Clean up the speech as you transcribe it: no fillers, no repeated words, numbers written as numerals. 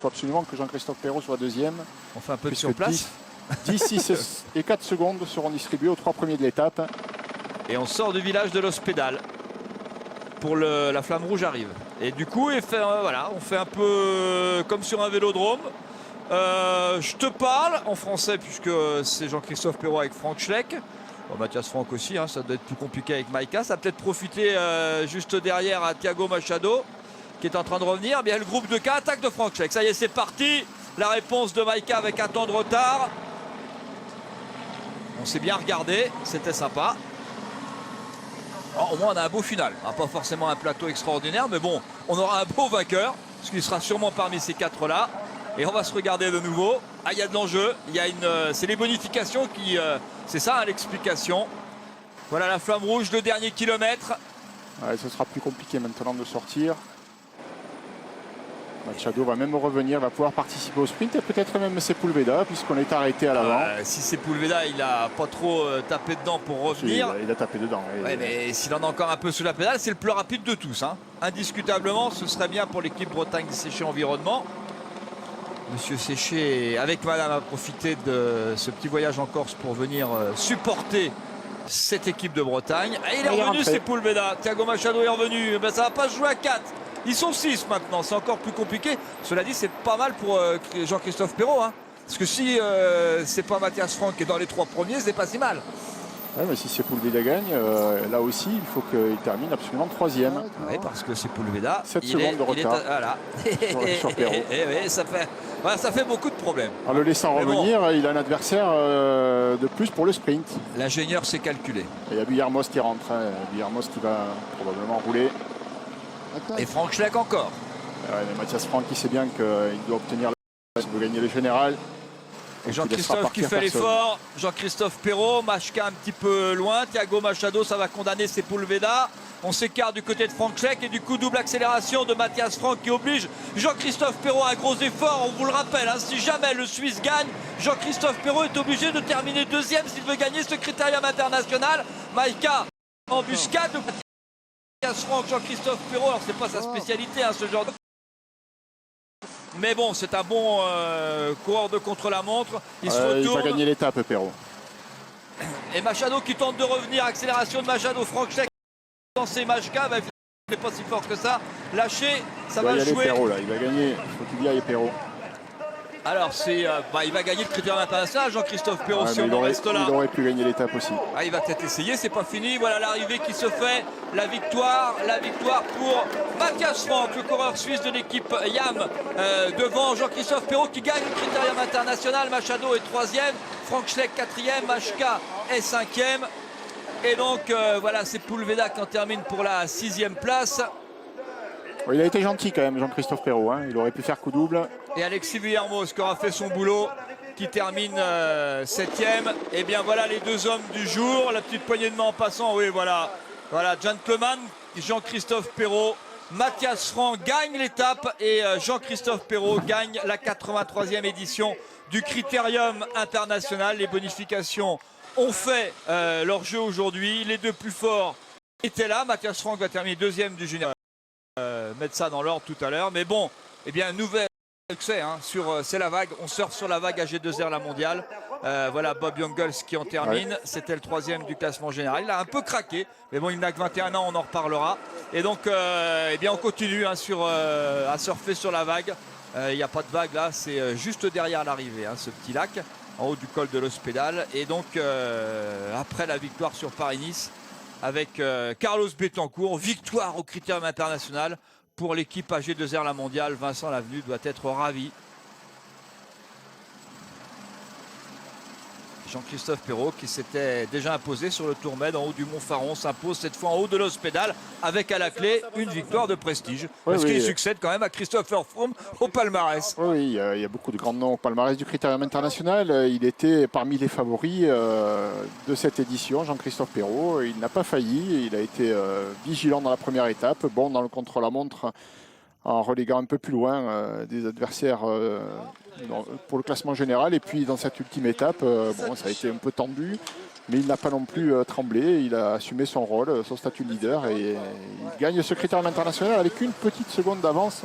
faut absolument que Jean-Christophe Perrault soit deuxième. On fait un peu de surplace. 10, 6 et 4 secondes seront distribués aux 3 premiers de l'étape. Et on sort du village de l'Hospédale. Pour la flamme rouge arrive. Et du coup, voilà, on fait un peu comme sur un vélodrome. Je te parle en français puisque c'est Jean-Christophe Perrault avec Frank Schleck. Bon, Mathias Frank aussi, hein, ça doit être plus compliqué avec Maïka. Ça a peut-être profité juste derrière à Thiago Machado qui est en train de revenir. Bien, le groupe de K attaque de Frank Schleck. Ça y est, c'est parti. La réponse de Maïka avec un temps de retard. On s'est bien regardé, c'était sympa. Au moins on a un beau final, pas forcément un plateau extraordinaire, mais bon, on aura un beau vainqueur, parce qu'il sera sûrement parmi ces 4 là. Et on va se regarder de nouveau. Ah, il y a de l'enjeu, c'est les bonifications qui, c'est ça hein, l'explication. Voilà la flamme rouge, le dernier kilomètre. Ouais, ce sera plus compliqué maintenant de sortir. Machado va même revenir, va pouvoir participer au sprint et peut-être même Sepulveda puisqu'on est arrêté à l'avant. Si Sepulveda il a pas trop tapé dedans pour revenir. Il a tapé dedans. Ouais, mais s'il en a encore un peu sous la pédale, c'est le plus rapide de tous. Hein. Indiscutablement, ce serait bien pour l'équipe Bretagne Séché Environnement. Monsieur Séché, avec madame, a profité de ce petit voyage en Corse pour venir supporter cette équipe de Bretagne. Et il est revenu, Sepulveda. Thiago Machado est revenu. Ben, ça va pas se jouer à 4. Ils sont 6 maintenant, c'est encore plus compliqué. Cela dit, c'est pas mal pour Jean-Christophe Perrault. Hein. Parce que si c'est pas Mathias Frank qui est dans les 3 premiers, c'est pas si mal. Ouais, mais si Sepulveda gagne, là aussi, il faut qu'il termine absolument 3e. Oui, parce que Sepulveda, 7 secondes de retard. Voilà. sur Perrault. Et ça fait beaucoup de problèmes. En le laissant revenir, bon, il a un adversaire de plus pour le sprint. L'ingénieur s'est calculé. Il y a Buyarmos qui rentre. Hein. Buyarmos qui va probablement rouler. Et Frank Schleck encore. Ouais, mais Mathias Frank qui sait bien qu'il doit obtenir la place pour gagner le général. Jean-Christophe qui fait l'effort. Jean-Christophe Perrault, Machka un petit peu loin. Thiago Machado, ça va condamner Sepulveda. On s'écarte du côté de Frank Schleck et du coup double accélération de Mathias Frank qui oblige Jean-Christophe Perrault à un gros effort. On vous le rappelle, hein, si jamais le Suisse gagne, Jean-Christophe Perrault est obligé de terminer 2e s'il veut gagner ce critérium international. Maïka, embuscade de Mathias Frank, Jean-Christophe Perrault. Alors c'est pas sa spécialité hein, ce genre de... Mais bon, c'est un bon coureur de contre-la-montre. Il se retourne. Il va gagner l'étape, Perrault. Et Machado qui tente de revenir. Accélération de Machado. Frank Schleck lancé Machka. Il n'est pas si fort que ça. Lâché, ça va jouer. Perrault, là. Il va gagner. Il faut qu'il y aille Perrault. Alors, il va gagner le critère international, Jean-Christophe Perrault, si on en reste là. Il aurait pu gagner l'étape aussi. Ah, il va peut-être essayer, c'est pas fini. Voilà l'arrivée qui se fait. La victoire pour Mathias Frank, le coureur suisse de l'équipe YAM, devant Jean-Christophe Perrault qui gagne le critérium international. Machado est 3e, Frank Schleck 4e, Machka est 5e. Et donc, voilà, c'est Sepulveda qui en termine pour la 6e place. Il a été gentil quand même, Jean-Christophe Perrault. Hein. Il aurait pu faire coup double. Et Alexis Buyarmos qui aura fait son boulot, qui termine 7e. Et bien voilà les 2 hommes du jour. La petite poignée de main en passant. Oui, voilà. Voilà, gentleman, Jean-Christophe Perrault. Mathias Frank gagne l'étape et Jean-Christophe Perrault gagne la 83e édition du Critérium international. Les bonifications ont fait leur jeu aujourd'hui. Les 2 plus forts étaient là. Mathias Frank va terminer 2e du junior. Mettre ça dans l'ordre tout à l'heure. Mais bon, eh bien, nouvelle succès hein, sur C'est la vague. On surfe sur la vague AG2R la mondiale. Voilà Bob Jungels qui en termine. Ouais. C'était le 3e du classement général. Il a un peu craqué, mais bon, il n'a que 21 ans, on en reparlera. Et donc, eh bien, on continue hein, à surfer sur la vague. Il n'y a pas de vague là, c'est juste derrière l'arrivée, hein, ce petit lac, en haut du col de l'Hospédale. Et donc, après la victoire sur Paris-Nice, avec Carlos Betancourt, victoire au critérium international pour l'équipe AG2R la mondiale. Vincent Lavenu doit être ravi. Jean-Christophe Perrault qui s'était déjà imposé sur le Tourmed en haut du Mont Faron s'impose cette fois en haut de l'Hospédale avec à la clé une victoire de prestige. Parce qu'il succède quand même à Christopher Froome au palmarès. Oui, il y a beaucoup de grands noms au palmarès du Critérium international. Il était parmi les favoris de cette édition, Jean-Christophe Perrault. Il n'a pas failli, il a été vigilant dans la première étape, bon dans le contre-la-montre en reléguant un peu plus loin des adversaires pour le classement général. Et puis dans cette ultime étape, bon, ça a été un peu tendu, mais il n'a pas non plus tremblé. Il a assumé son rôle, son statut de leader, et il gagne ce critérium international avec une petite seconde d'avance